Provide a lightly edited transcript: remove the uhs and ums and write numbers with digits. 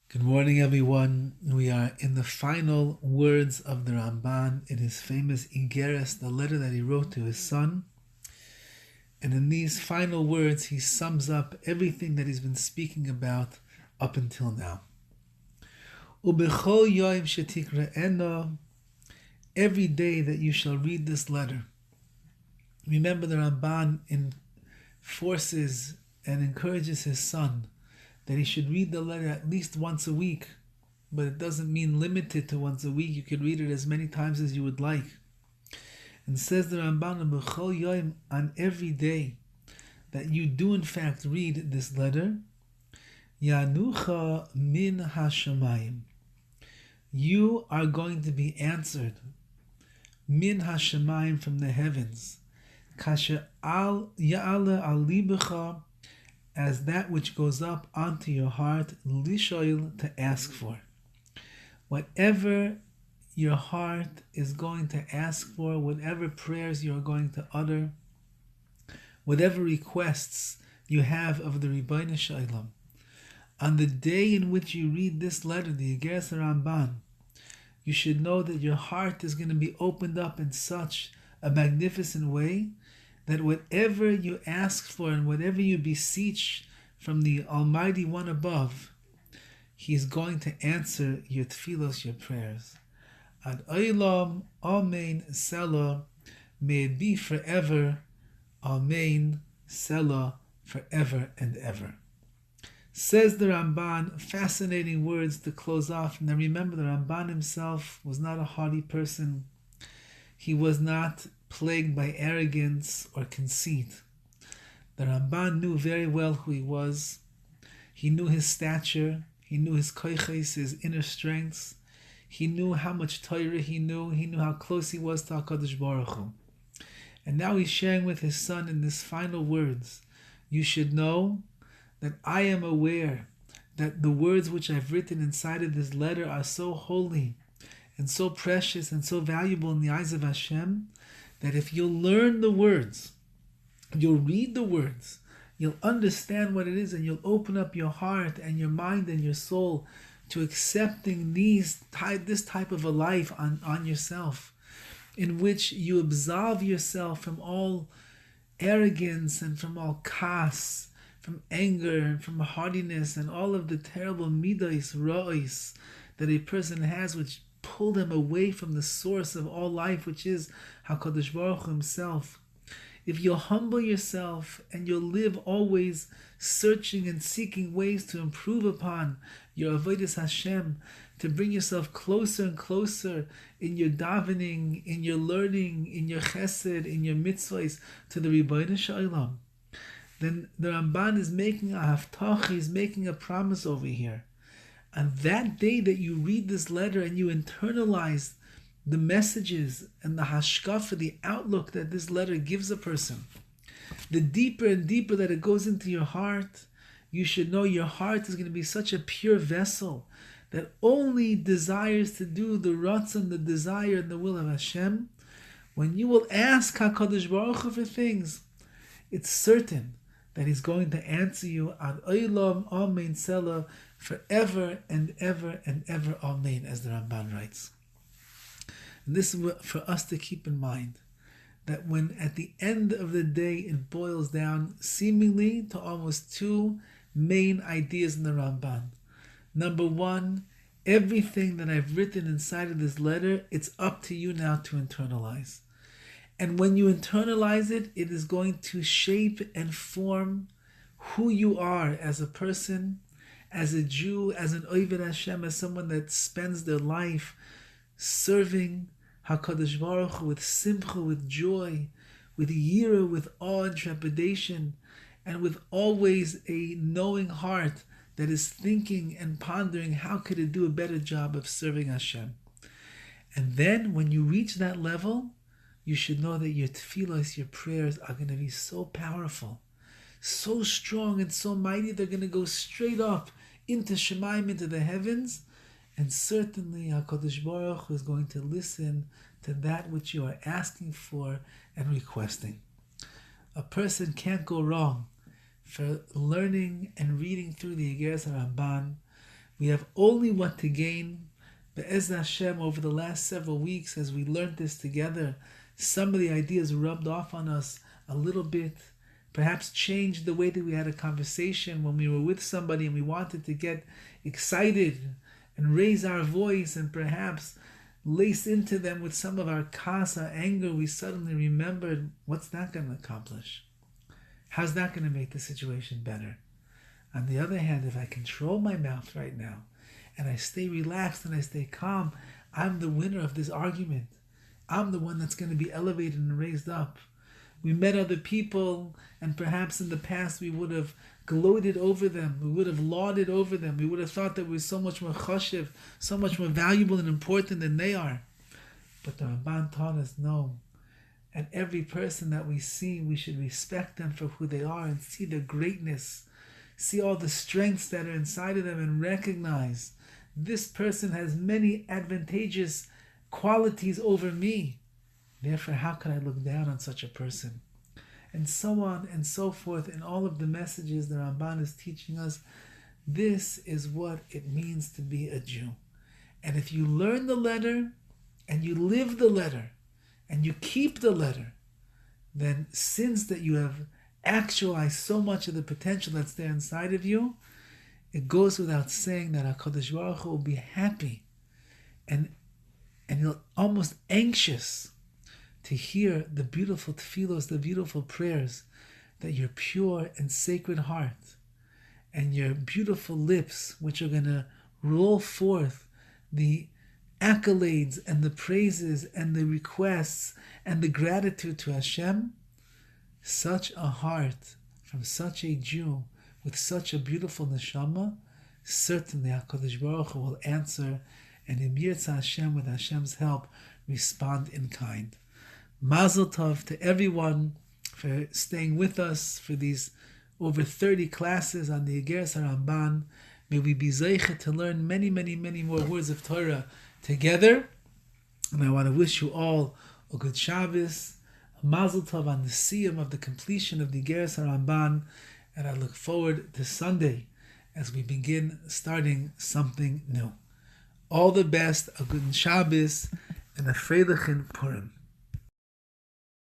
Good morning, everyone. We are in the final words of the Ramban in his famous Iggeres, the letter that he wrote to his son. And in these final words, he sums up everything that he's been speaking about up until now. Ubechol yoim shetikre'eno, every day that you shall read this letter. Remember, the Ramban enforces and encourages his son that he should read the letter at least once a week, but it doesn't mean limited to once a week. You could read it as many times as you would like. And says the Ramban, B'chol Yom, on every day that you do in fact read this letter, Yanucha min hashamayim, you are going to be answered min hashamayim, from the heavens, kasher al ya'ale al libecha, as that which goes up onto your heart, lishoil, to ask for. Whatever your heart is going to ask for, whatever prayers you're going to utter, whatever requests you have of the Rabbi Shalom, on the day in which you read this letter, the Iggeres Ramban, you should know that your heart is going to be opened up in such a magnificent way that whatever you ask for and whatever you beseech from the Almighty One above, He is going to answer your tefillos, your prayers. Ad olam, amen, selah, may it be forever, amen, selah, forever and ever. Says the Ramban, fascinating words to close off. Now remember, the Ramban himself was not a haughty person. He was not plagued by arrogance or conceit. The Ramban knew very well who he was. He knew his stature. He knew his koiches, his inner strengths. He knew how much Torah he knew. He knew how close he was to HaKadosh Baruch Hu. And now he's sharing with his son in these final words, you should know that I am aware that the words which I've written inside of this letter are so holy and so precious and so valuable in the eyes of Hashem, that if you'll learn the words, you'll read the words, you'll understand what it is, and you'll open up your heart and your mind and your soul to accepting this type of a life on yourself, in which you absolve yourself from all arrogance and from all kas, from anger and from haughtiness and all of the terrible midos, ra'is, that a person has, which pull them away from the source of all life, which is HaKadosh Baruch Hu himself. If you'll humble yourself and you'll live always searching and seeking ways to improve upon your avodas Hashem, to bring yourself closer and closer in your davening, in your learning, in your chesed, in your mitzvahs to the Rabbi Shalom, then the Ramban is making a haftach, he's making a promise over here. On that day that you read this letter and you internalize the messages and the hashkafa, the outlook that this letter gives a person, the deeper and deeper that it goes into your heart, you should know your heart is going to be such a pure vessel that only desires to do the ratzon, the desire and the will of Hashem. When you will ask HaKadosh Baruch Hu for things, it's certain that He's going to answer you ad olam, amen, selah, forever and ever and ever, amen, as the Ramban writes. And this is for us to keep in mind, that when at the end of the day it boils down seemingly to almost two main ideas in the Ramban. Number one, everything that I've written inside of this letter, it's up to you now to internalize. And when you internalize it, it is going to shape and form who you are as a person, as a Jew, as an Oved Hashem, as someone that spends their life serving HaKadosh Baruch Hu with simcha, with joy, with yira, with awe and trepidation, and with always a knowing heart that is thinking and pondering how could it do a better job of serving Hashem. And then when you reach that level, you should know that your tefillos, your prayers are going to be so powerful, so strong and so mighty, they're going to go straight up into Shemaim, into the heavens, and certainly HaKadosh Baruch Hu is going to listen to that which you are asking for and requesting. A person can't go wrong for learning and reading through the Iggeres Ramban, We have only what to gain. Be'ez Hashem, over the last several weeks, as we learned this together, some of the ideas rubbed off on us a little bit, perhaps changed the way that we had a conversation when we were with somebody and we wanted to get excited and raise our voice and perhaps lace into them with some of our kasa, anger. We suddenly remembered, what's that going to accomplish? How's that going to make the situation better? On the other hand, if I control my mouth right now and I stay relaxed and I stay calm, I'm the winner of this argument. I'm the one that's going to be elevated and raised up. We met other people, and perhaps in the past we would have gloated over them. We would have lauded over them. We would have thought that we were so much more choshev, so much more valuable and important than they are. But the Ramban taught us no. And every person that we see, we should respect them for who they are and see their greatness. See all the strengths that are inside of them and recognize this person has many advantageous qualities over me. Therefore, how can I look down on such a person? And so on and so forth. In all of the messages the Ramban is teaching us, this is what it means to be a Jew. And if you learn the letter and you live the letter and you keep the letter, then since that you have actualized so much of the potential that's there inside of you, it goes without saying that HaKadosh Baruch Hu will be happy and you're almost anxious to hear the beautiful tefillos, the beautiful prayers, that your pure and sacred heart and your beautiful lips, which are going to roll forth the accolades and the praises and the requests and the gratitude to Hashem, such a heart from such a Jew with such a beautiful neshama, certainly HaKadosh Baruch Hu will answer, and in Yirtzeh Hashem, with Hashem's help, respond in kind. Mazel tov to everyone for staying with us for these over 30 classes on the Iggeres HaRamban. May we be zeicha to learn many, many, many more words of Torah together. And I want to wish you all a good Shabbos, a Mazel tov on the siyum of the completion of the Iggeres HaRamban. And I look forward to Sunday as we begin starting something new. All the best, a good Shabbos, and a Freilichen Purim.